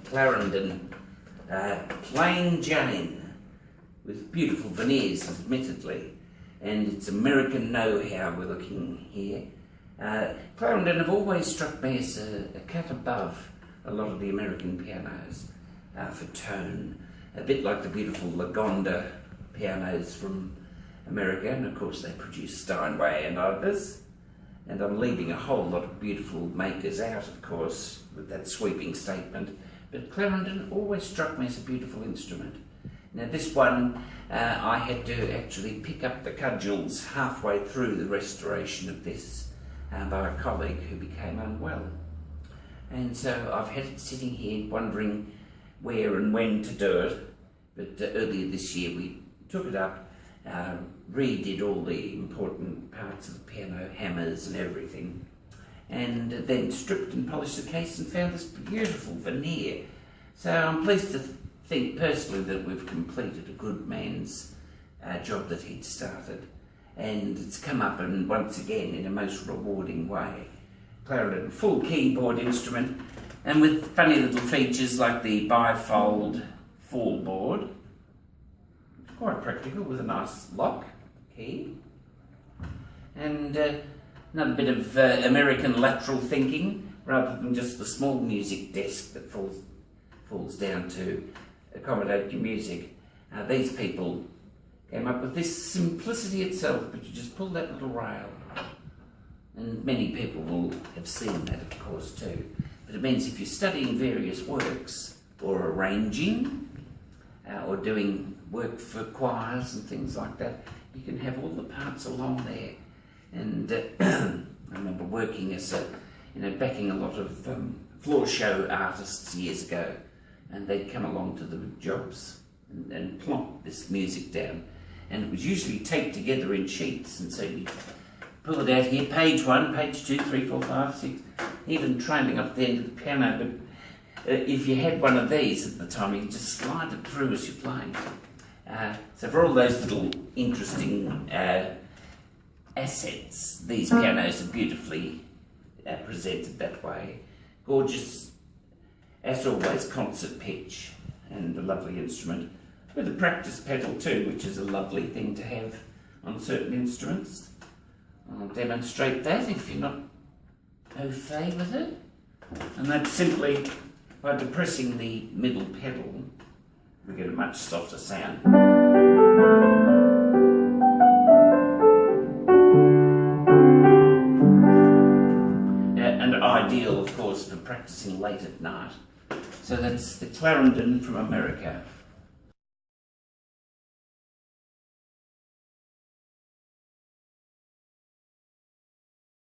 Clarendon, plain Jane, with beautiful veneers, admittedly, and it's American know-how we're looking here. Clarendon have always struck me as a cut above a lot of the American pianos for tone, a bit like the beautiful Lagonda pianos from America, and of course they produce Steinway and others. And I'm leaving a whole lot of beautiful makers out, of course, with that sweeping statement. But Clarendon always struck me as a beautiful instrument. Now this one, I had to actually pick up the cudgels halfway through the restoration of this by a colleague who became unwell. And so I've had it sitting here wondering where and when to do it. But earlier this year we took it up, redid all the important parts of the piano, hammers and everything, and then stripped and polished the case and found this beautiful veneer. So I'm pleased to think personally that we've completed a good man's job that he'd started, and it's come up and once again in a most rewarding way. Clarendon, full keyboard instrument, and with funny little features like the bifold fall board. It's quite practical with a nice lock key, and another bit of American lateral thinking rather than just the small music desk that falls down to accommodate your music. These people came up with this simplicity itself, but you just pull that little rail, and many people will have seen that, of course, too. But it means if you're studying various works or arranging or doing work for choirs and things like that, you can have all the parts along there. And I remember working as backing a lot of floor show artists years ago, and they'd come along to the jobs and plonk this music down, and it was usually taped together in sheets, and so you pull it out here, page 1, page 2, 3, 4, 5, 6, even trailing off the end of the piano. But if you had one of these at the time, you could just slide it through as you're playing. So for all those little interesting assets, these pianos are beautifully presented that way. Gorgeous, as always, concert pitch, and a lovely instrument with a practice pedal too, which is a lovely thing to have on certain instruments. I'll demonstrate that if you're not au fait with it. And that's simply by depressing the middle pedal, we get a much softer sound. And ideal, of course, for practicing late at night. So that's the Clarendon from America.